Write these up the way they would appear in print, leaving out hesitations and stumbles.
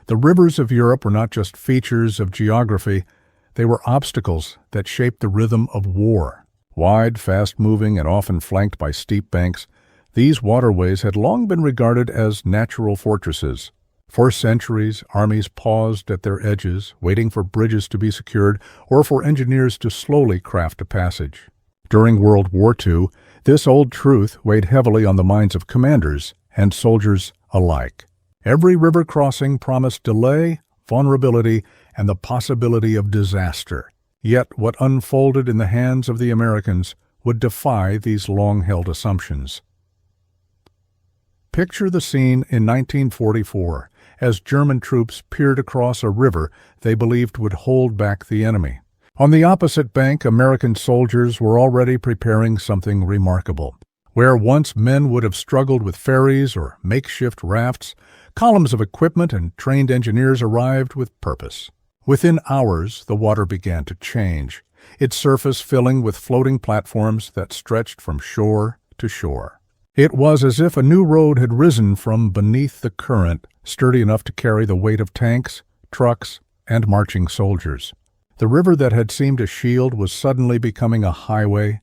The rivers of Europe were not just features of geography, they were obstacles that shaped the rhythm of war. Wide, fast-moving, and often flanked by steep banks, these waterways had long been regarded as natural fortresses. For centuries, armies paused at their edges, waiting for bridges to be secured or for engineers to slowly craft a passage. During World War II, this old truth weighed heavily on the minds of commanders and soldiers alike. Every river crossing promised delay, vulnerability, and the possibility of disaster. Yet what unfolded in the hands of the Americans would defy these long-held assumptions. Picture the scene in 1944 as German troops peered across a river they believed would hold back the enemy. On the opposite bank, American soldiers were already preparing something remarkable. Where once men would have struggled with ferries or makeshift rafts, columns of equipment and trained engineers arrived with purpose. Within hours, the water began to change, its surface filling with floating platforms that stretched from shore to shore. It was as if a new road had risen from beneath the current, sturdy enough to carry the weight of tanks, trucks, and marching soldiers. The river that had seemed a shield was suddenly becoming a highway.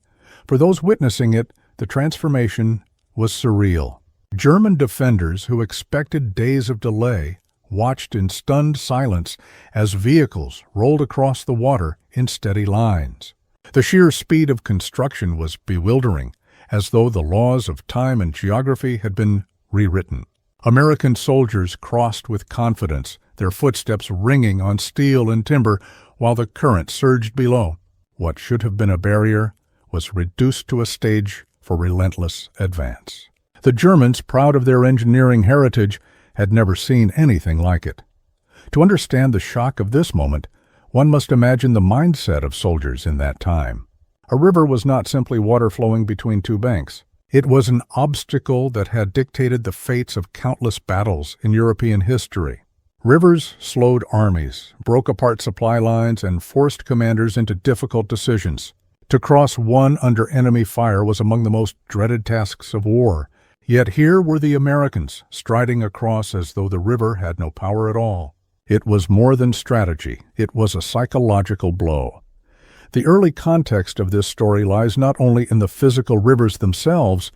For those witnessing it, the transformation was surreal. German defenders who expected days of delay watched in stunned silence as vehicles rolled across the water in steady lines. The sheer speed of construction was bewildering, as though the laws of time and geography had been rewritten. American soldiers crossed with confidence, their footsteps ringing on steel and timber, while the current surged below. What should have been a barrier was reduced to a stage for relentless advance. The Germans, proud of their engineering heritage, had never seen anything like it. To understand the shock of this moment, one must imagine the mindset of soldiers in that time. A river was not simply water flowing between two banks. It was an obstacle that had dictated the fates of countless battles in European history. Rivers slowed armies, broke apart supply lines, and forced commanders into difficult decisions. To cross one under enemy fire was among the most dreaded tasks of war. Yet here were the Americans, striding across as though the river had no power at all. It was more than strategy. It was a psychological blow. The early context of this story lies not only in the physical rivers themselves,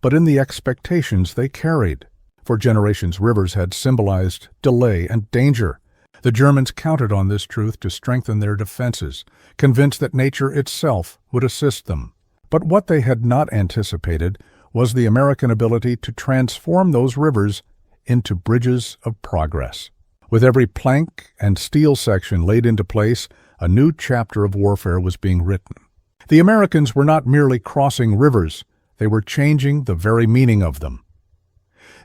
but in the expectations they carried. For generations, rivers had symbolized delay and danger. The Germans counted on this truth to strengthen their defenses, convinced that nature itself would assist them. But what they had not anticipated was the American ability to transform those rivers into bridges of progress. With every plank and steel section laid into place, a new chapter of warfare was being written. The Americans were not merely crossing rivers, they were changing the very meaning of them.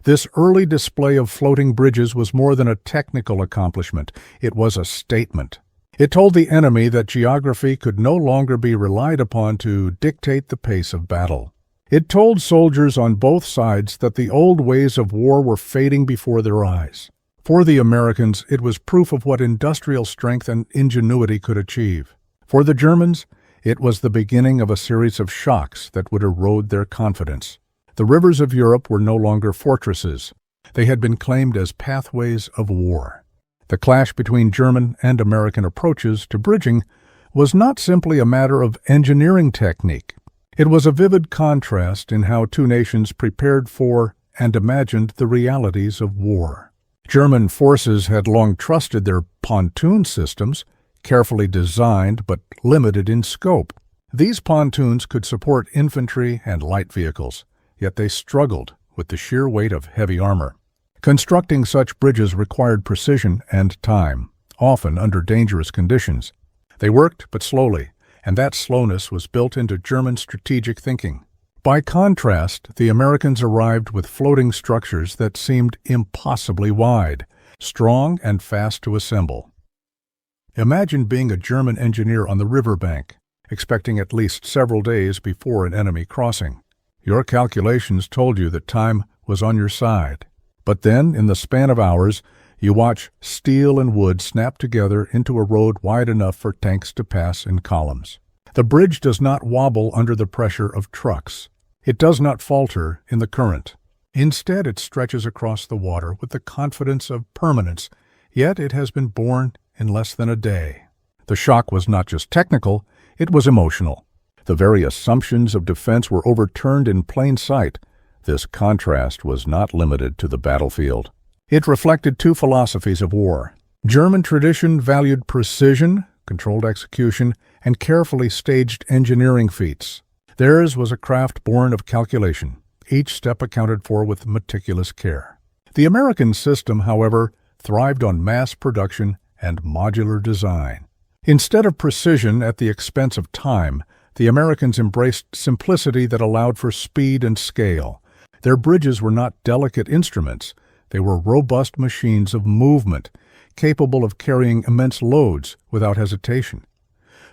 This early display of floating bridges was more than a technical accomplishment, it was a statement. It told the enemy that geography could no longer be relied upon to dictate the pace of battle. It told soldiers on both sides that the old ways of war were fading before their eyes. For the Americans, it was proof of what industrial strength and ingenuity could achieve. For the Germans, it was the beginning of a series of shocks that would erode their confidence. The rivers of Europe were no longer fortresses. They had been claimed as pathways of war. The clash between German and American approaches to bridging was not simply a matter of engineering technique. It was a vivid contrast in how two nations prepared for and imagined the realities of war. German forces had long trusted their pontoon systems, carefully designed but limited in scope. These pontoons could support infantry and light vehicles, yet they struggled with the sheer weight of heavy armor. Constructing such bridges required precision and time, often under dangerous conditions. They worked but slowly, and that slowness was built into German strategic thinking. By contrast, the Americans arrived with floating structures that seemed impossibly wide, strong and fast to assemble. Imagine being a German engineer on the riverbank, expecting at least several days before an enemy crossing. Your calculations told you that time was on your side. But then, in the span of hours, you watch steel and wood snap together into a road wide enough for tanks to pass in columns. The bridge does not wobble under the pressure of trucks. It does not falter in the current. Instead, it stretches across the water with the confidence of permanence Yet it has been born in less than a day. The shock was not just technical, it was emotional. The very assumptions of defense were overturned in plain sight. This contrast was not limited to the battlefield. It reflected two philosophies of war. German tradition valued precision, controlled execution, and carefully staged engineering feats. Theirs was a craft born of calculation, each step accounted for with meticulous care. The American system, however, thrived on mass production and modular design. Instead of precision at the expense of time, the Americans embraced simplicity that allowed for speed and scale. Their bridges were not delicate instruments. They were robust machines of movement, capable of carrying immense loads without hesitation.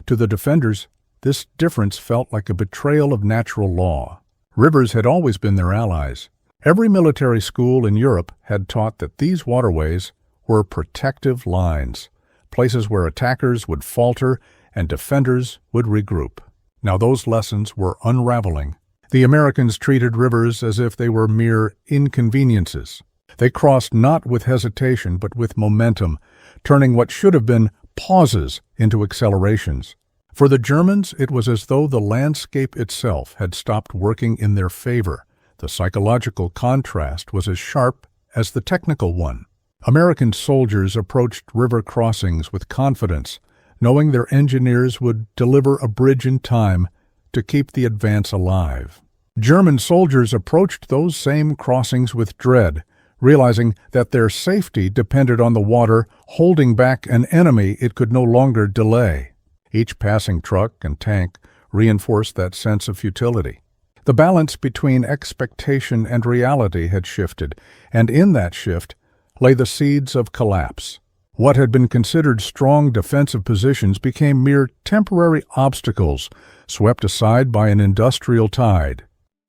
To the defenders, this difference felt like a betrayal of natural law. Rivers had always been their allies. Every military school in Europe had taught that these waterways were protective lines, places where attackers would falter and defenders would regroup. Now those lessons were unraveling. The Americans treated rivers as if they were mere inconveniences. They crossed not with hesitation but with momentum, turning what should have been pauses into accelerations. For the Germans, it was as though the landscape itself had stopped working in their favor. The psychological contrast was as sharp as the technical one. American soldiers approached river crossings with confidence, knowing their engineers would deliver a bridge in time to keep the advance alive. German soldiers approached those same crossings with dread, realizing that their safety depended on the water holding back an enemy it could no longer delay. Each passing truck and tank reinforced that sense of futility. The balance between expectation and reality had shifted, and in that shift lay the seeds of collapse. What had been considered strong defensive positions became mere temporary obstacles, swept aside by an industrial tide.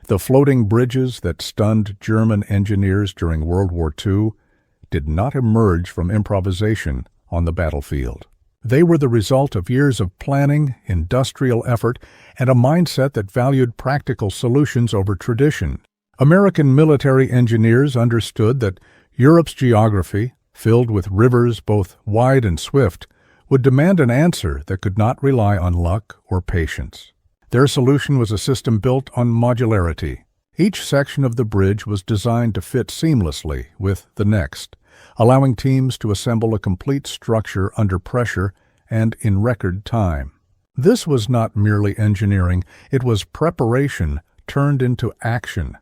The floating bridges that stunned German engineers during World War II did not emerge from improvisation on the battlefield. They were the result of years of planning, industrial effort, and a mindset that valued practical solutions over tradition. American military engineers understood that Europe's geography, filled with rivers both wide and swift, would demand an answer that could not rely on luck or patience. Their solution was a system built on modularity. Each section of the bridge was designed to fit seamlessly with the next, allowing teams to assemble a complete structure under pressure and in record time. This was not merely engineering, it was preparation turned into action.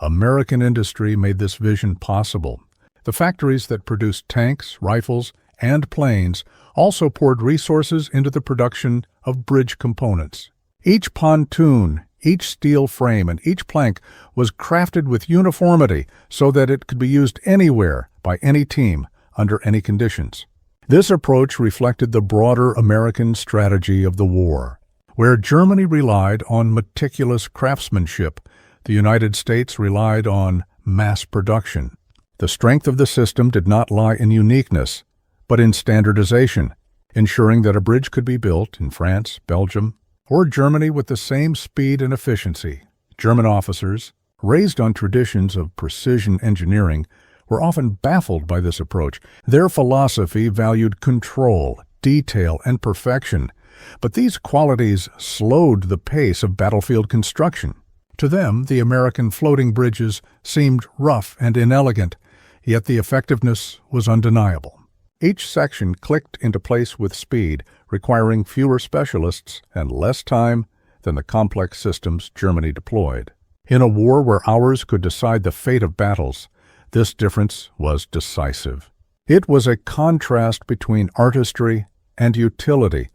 American industry made this vision possible. The factories that produced tanks, rifles, and planes also poured resources into the production of bridge components. Each pontoon, each steel frame, and each plank was crafted with uniformity so that it could be used anywhere by any team under any conditions. This approach reflected the broader American strategy of the war. Where Germany relied on meticulous craftsmanship, the United States relied on mass production. The strength of the system did not lie in uniqueness, but in standardization, ensuring that a bridge could be built in France, Belgium, or Germany with the same speed and efficiency. German officers, raised on traditions of precision engineering, were often baffled by this approach. Their philosophy valued control, detail, and perfection, but these qualities slowed the pace of battlefield construction. To them, the American floating bridges seemed rough and inelegant, yet the effectiveness was undeniable. Each section clicked into place with speed, requiring fewer specialists and less time than the complex systems Germany deployed. In a war where hours could decide the fate of battles, this difference was decisive. It was a contrast between artistry and utility,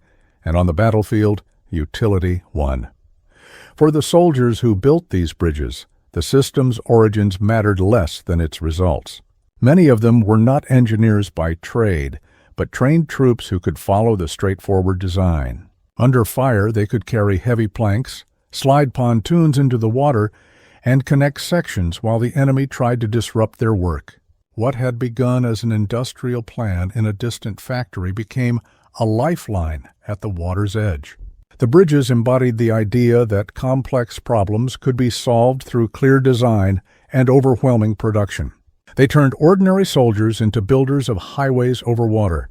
and on the battlefield, utility won. For the soldiers who built these bridges, the system's origins mattered less than its results. Many of them were not engineers by trade, but trained troops who could follow the straightforward design. Under fire, they could carry heavy planks, slide pontoons into the water, and connect sections while the enemy tried to disrupt their work. What had begun as an industrial plan in a distant factory became a lifeline at the water's edge. The bridges embodied the idea that complex problems could be solved through clear design and overwhelming production. They turned ordinary soldiers into builders of highways over water.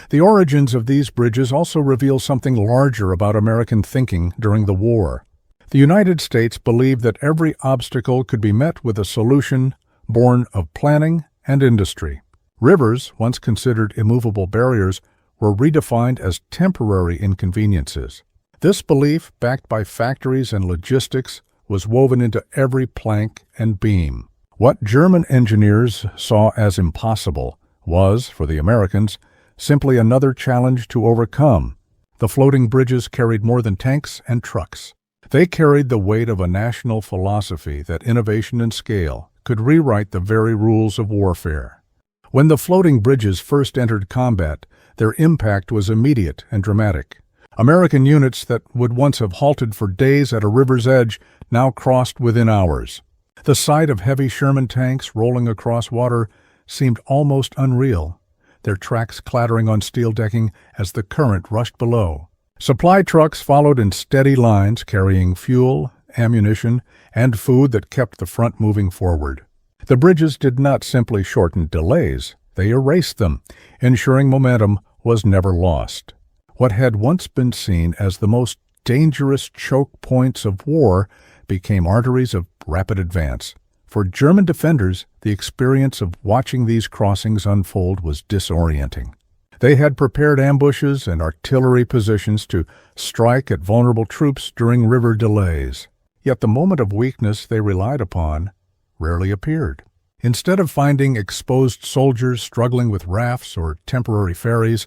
The origins of these bridges also reveal something larger about American thinking during the war. The United States believed that every obstacle could be met with a solution born of planning and industry. Rivers, once considered immovable barriers, were redefined as temporary inconveniences. This belief, backed by factories and logistics, was woven into every plank and beam. What German engineers saw as impossible was, for the Americans, simply another challenge to overcome. The floating bridges carried more than tanks and trucks. They carried the weight of a national philosophy that innovation and scale could rewrite the very rules of warfare. When the floating bridges first entered combat, their impact was immediate and dramatic. American units that would once have halted for days at a river's edge now crossed within hours. The sight of heavy Sherman tanks rolling across water seemed almost unreal, their tracks clattering on steel decking as the current rushed below. Supply trucks followed in steady lines, carrying fuel, ammunition, and food that kept the front moving forward. The bridges did not simply shorten delays, they erased them, ensuring momentum was never lost. What had once been seen as the most dangerous choke points of war became arteries of rapid advance. For German defenders, the experience of watching these crossings unfold was disorienting. They had prepared ambushes and artillery positions to strike at vulnerable troops during river delays. Yet the moment of weakness they relied upon rarely appeared. Instead of finding exposed soldiers struggling with rafts or temporary ferries,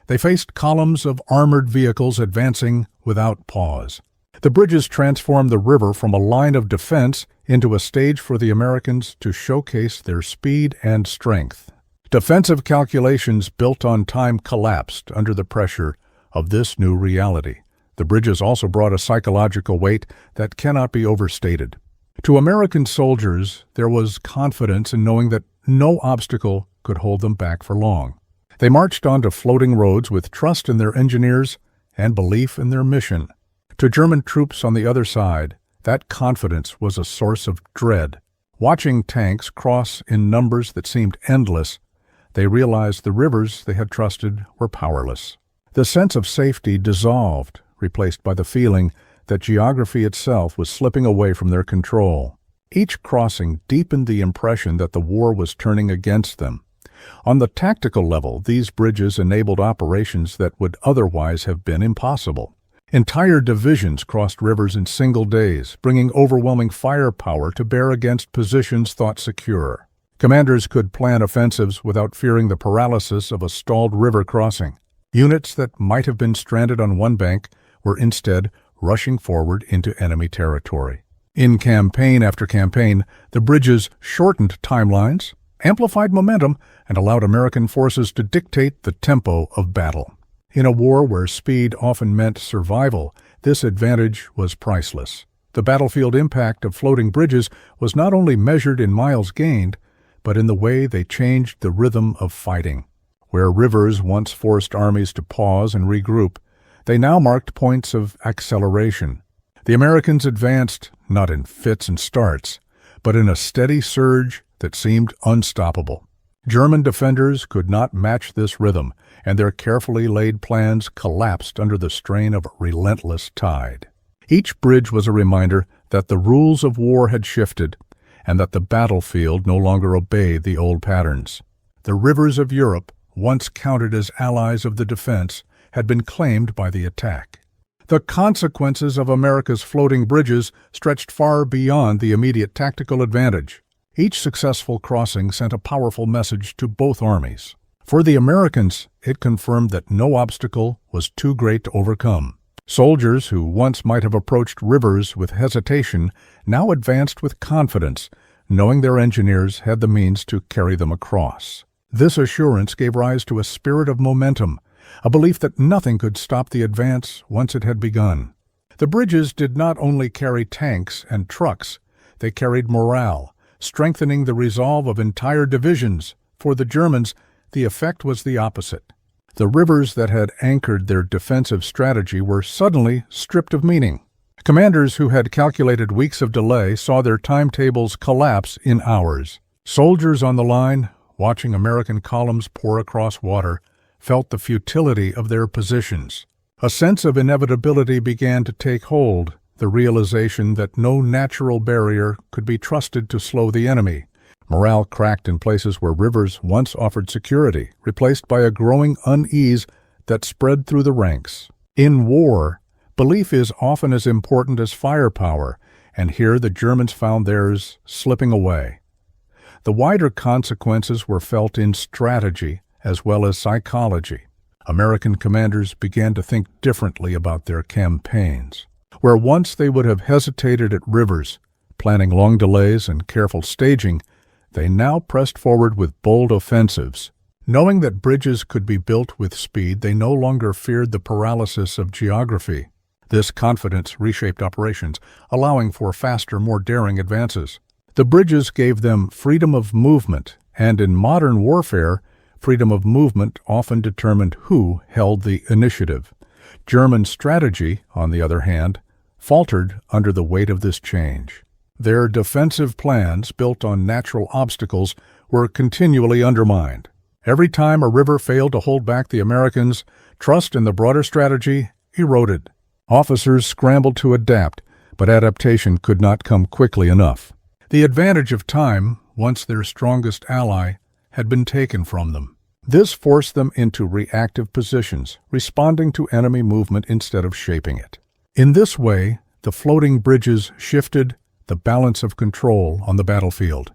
they faced columns of armored vehicles advancing without pause. The bridges transformed the river from a line of defense into a stage for the Americans to showcase their speed and strength. Defensive calculations built on time collapsed under the pressure of this new reality. The bridges also brought a psychological weight that cannot be overstated. To American soldiers, there was confidence in knowing that no obstacle could hold them back for long. They marched onto floating roads with trust in their engineers and belief in their mission. To German troops on the other side, that confidence was a source of dread. Watching tanks cross in numbers that seemed endless, they realized the rivers they had trusted were powerless. The sense of safety dissolved, replaced by the feeling that geography itself was slipping away from their control. Each crossing deepened the impression that the war was turning against them. On the tactical level, these bridges enabled operations that would otherwise have been impossible. Entire divisions crossed rivers in single days, bringing overwhelming firepower to bear against positions thought secure. Commanders could plan offensives without fearing the paralysis of a stalled river crossing. Units that might have been stranded on one bank were instead rushing forward into enemy territory. In campaign after campaign, the bridges shortened timelines, amplified momentum, and allowed American forces to dictate the tempo of battle. In a war where speed often meant survival, this advantage was priceless. The battlefield impact of floating bridges was not only measured in miles gained, but in the way they changed the rhythm of fighting. Where rivers once forced armies to pause and regroup, they now marked points of acceleration. The Americans advanced not in fits and starts, but in a steady surge that seemed unstoppable. German defenders could not match this rhythm, and their carefully laid plans collapsed under the strain of a relentless tide. Each bridge was a reminder that the rules of war had shifted, and that the battlefield no longer obeyed the old patterns. The rivers of Europe, once counted as allies of the defense, had been claimed by the attack. The consequences of America's floating bridges stretched far beyond the immediate tactical advantage. Each successful crossing sent a powerful message to both armies. For the Americans, it confirmed that no obstacle was too great to overcome. Soldiers who once might have approached rivers with hesitation now advanced with confidence, knowing their engineers had the means to carry them across. This assurance gave rise to a spirit of momentum, a belief that nothing could stop the advance once it had begun. The bridges did not only carry tanks and trucks, they carried morale, strengthening the resolve of entire divisions. For the Germans, the effect was the opposite. The rivers that had anchored their defensive strategy were suddenly stripped of meaning. Commanders who had calculated weeks of delay saw their timetables collapse in hours. Soldiers on the line, watching American columns pour across water, felt the futility of their positions. A sense of inevitability began to take hold, the realization that no natural barrier could be trusted to slow the enemy. Morale cracked in places where rivers once offered security, replaced by a growing unease that spread through the ranks. In war, belief is often as important as firepower, and here the Germans found theirs slipping away. The wider consequences were felt in strategy as well as psychology. American commanders began to think differently about their campaigns. Where once they would have hesitated at rivers, planning long delays and careful staging, they now pressed forward with bold offensives. Knowing that bridges could be built with speed, they no longer feared the paralysis of geography. This confidence reshaped operations, allowing for faster, more daring advances. The bridges gave them freedom of movement, and in modern warfare, freedom of movement often determined who held the initiative. German strategy, on the other hand, faltered under the weight of this change. Their defensive plans, built on natural obstacles, were continually undermined. Every time a river failed to hold back the Americans, trust in the broader strategy eroded. Officers scrambled to adapt, but adaptation could not come quickly enough. The advantage of time, once their strongest ally, had been taken from them. This forced them into reactive positions, responding to enemy movement instead of shaping it. In this way, the floating bridges shifted the balance of control on the battlefield.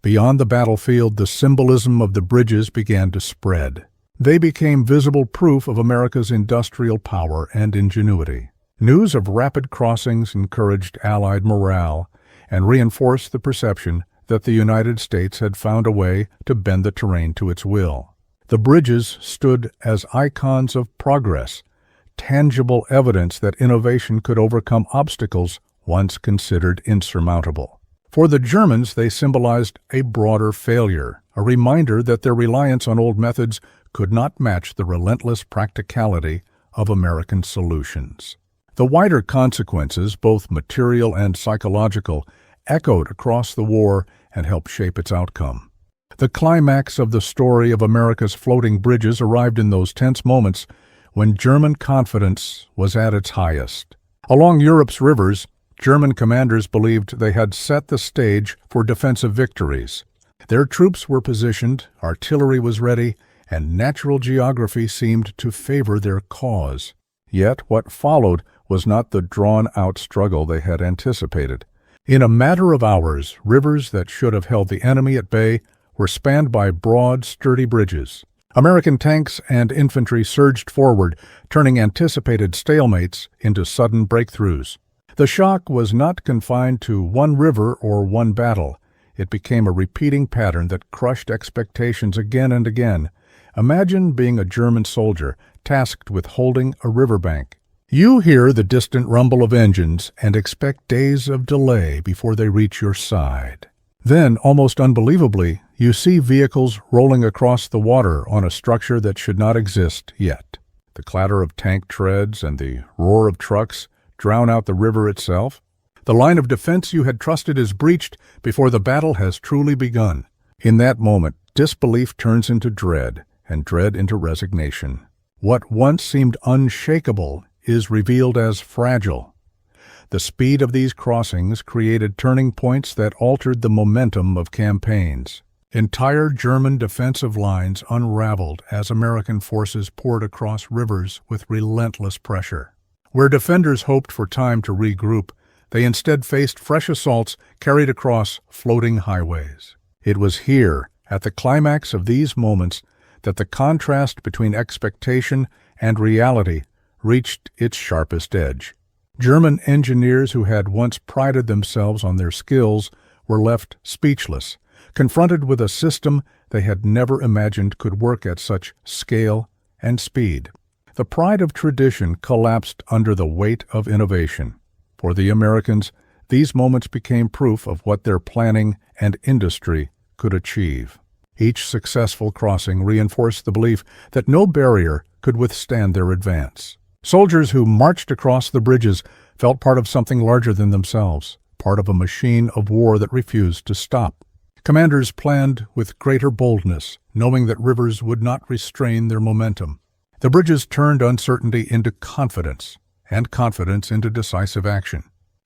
Beyond the battlefield, the symbolism of the bridges began to spread. They became visible proof of America's industrial power and ingenuity. News of rapid crossings encouraged Allied morale and reinforced the perception that the United States had found a way to bend the terrain to its will. The bridges stood as icons of progress, tangible evidence that innovation could overcome obstacles once considered insurmountable. For the Germans, they symbolized a broader failure, a reminder that their reliance on old methods could not match the relentless practicality of American solutions. The wider consequences, both material and psychological, echoed across the war and helped shape its outcome. The climax of the story of America's floating bridges arrived in those tense moments when German confidence was at its highest. Along Europe's rivers, German commanders believed they had set the stage for defensive victories. Their troops were positioned, artillery was ready, and natural geography seemed to favor their cause. Yet what followed was not the drawn-out struggle they had anticipated. In a matter of hours, rivers that should have held the enemy at bay were spanned by broad, sturdy bridges. American tanks and infantry surged forward, turning anticipated stalemates into sudden breakthroughs. The shock was not confined to one river or one battle. It became a repeating pattern that crushed expectations again and again. Imagine being a German soldier tasked with holding a riverbank. You hear the distant rumble of engines and expect days of delay before they reach your side. Then, almost unbelievably, you see vehicles rolling across the water on a structure that should not exist yet. The clatter of tank treads and the roar of trucks drown out the river itself. The line of defense you had trusted is breached before the battle has truly begun. In that moment, disbelief turns into dread, and dread into resignation. What once seemed unshakable is revealed as fragile. The speed of these crossings created turning points that altered the momentum of campaigns. Entire German defensive lines unraveled as American forces poured across rivers with relentless pressure. Where defenders hoped for time to regroup, they instead faced fresh assaults carried across floating highways. It was here, at the climax of these moments, that the contrast between expectation and reality reached its sharpest edge. German engineers who had once prided themselves on their skills were left speechless, confronted with a system they had never imagined could work at such scale and speed. The pride of tradition collapsed under the weight of innovation. For the Americans, these moments became proof of what their planning and industry could achieve. Each successful crossing reinforced the belief that no barrier could withstand their advance. Soldiers who marched across the bridges felt part of something larger than themselves, part of a machine of war that refused to stop. Commanders planned with greater boldness, knowing that rivers would not restrain their momentum. The bridges turned uncertainty into confidence, and confidence into decisive action.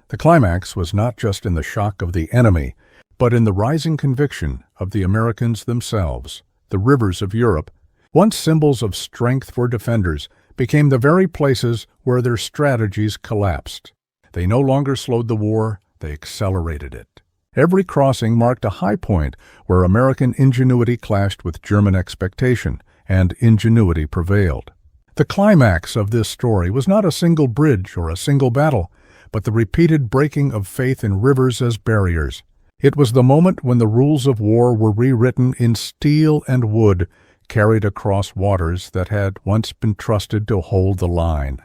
The climax was not just in the shock of the enemy, but in the rising conviction of the Americans themselves. The rivers of Europe, once symbols of strength for defenders, became the very places where their strategies collapsed. They no longer slowed the war, they accelerated it. Every crossing marked a high point where American ingenuity clashed with German expectation, and ingenuity prevailed. The climax of this story was not a single bridge or a single battle, but the repeated breaking of faith in rivers as barriers. It was the moment when the rules of war were rewritten in steel and wood, carried across waters that had once been trusted to hold the line.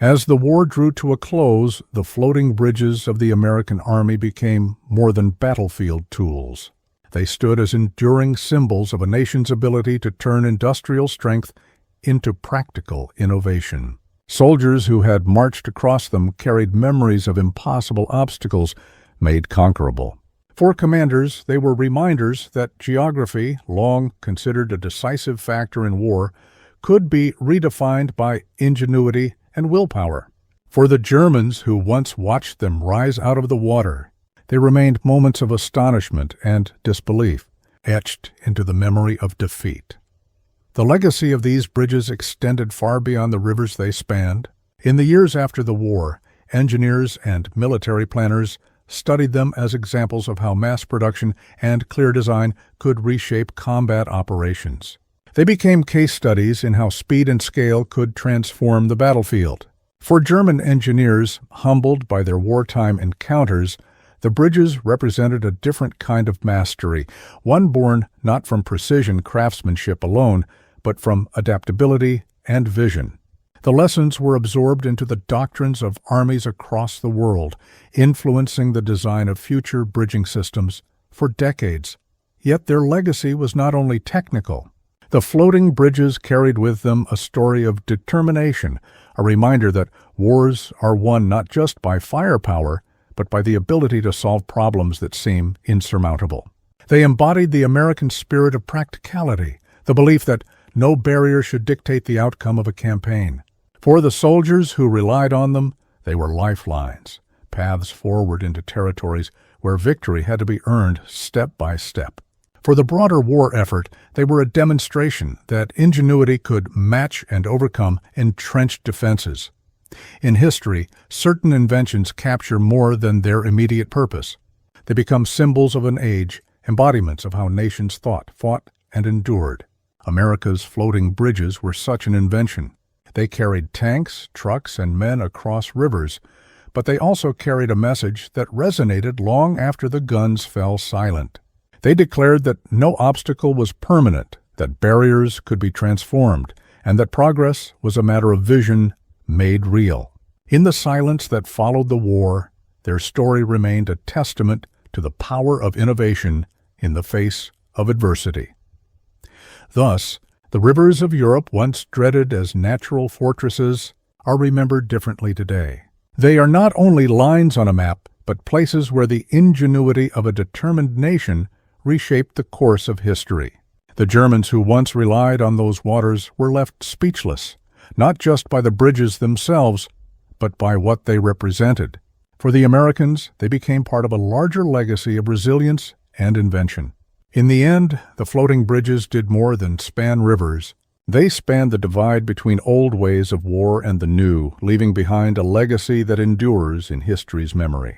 As the war drew to a close, the floating bridges of the American Army became more than battlefield tools. They stood as enduring symbols of a nation's ability to turn industrial strength into practical innovation. Soldiers who had marched across them carried memories of impossible obstacles made conquerable. For commanders, they were reminders that geography, long considered a decisive factor in war, could be redefined by ingenuity and willpower. For the Germans who once watched them rise out of the water, they remained moments of astonishment and disbelief, etched into the memory of defeat. The legacy of these bridges extended far beyond the rivers they spanned. In the years after the war, engineers and military planners studied them as examples of how mass production and clear design could reshape combat operations. They became case studies in how speed and scale could transform the battlefield. For German engineers, humbled by their wartime encounters, the bridges represented a different kind of mastery, one born not from precision craftsmanship alone, but from adaptability and vision. The lessons were absorbed into the doctrines of armies across the world, influencing the design of future bridging systems for decades. Yet their legacy was not only technical. The floating bridges carried with them a story of determination, a reminder that wars are won not just by firepower, but by the ability to solve problems that seem insurmountable. They embodied the American spirit of practicality, the belief that no barrier should dictate the outcome of a campaign. For the soldiers who relied on them, they were lifelines, paths forward into territories where victory had to be earned step by step. For the broader war effort, they were a demonstration that ingenuity could match and overcome entrenched defenses. In history, certain inventions capture more than their immediate purpose. They become symbols of an age, embodiments of how nations thought, fought, and endured. America's floating bridges were such an invention. They carried tanks, trucks, and men across rivers, but they also carried a message that resonated long after the guns fell silent. They declared that no obstacle was permanent, that barriers could be transformed, and that progress was a matter of vision made real. In the silence that followed the war, their story remained a testament to the power of innovation in the face of adversity. Thus, the rivers of Europe, once dreaded as natural fortresses, are remembered differently today. They are not only lines on a map, but places where the ingenuity of a determined nation reshaped the course of history. The Germans who once relied on those waters were left speechless, not just by the bridges themselves, but by what they represented. For the Americans, they became part of a larger legacy of resilience and invention. In the end, the floating bridges did more than span rivers. They spanned the divide between old ways of war and the new, leaving behind a legacy that endures in history's memory.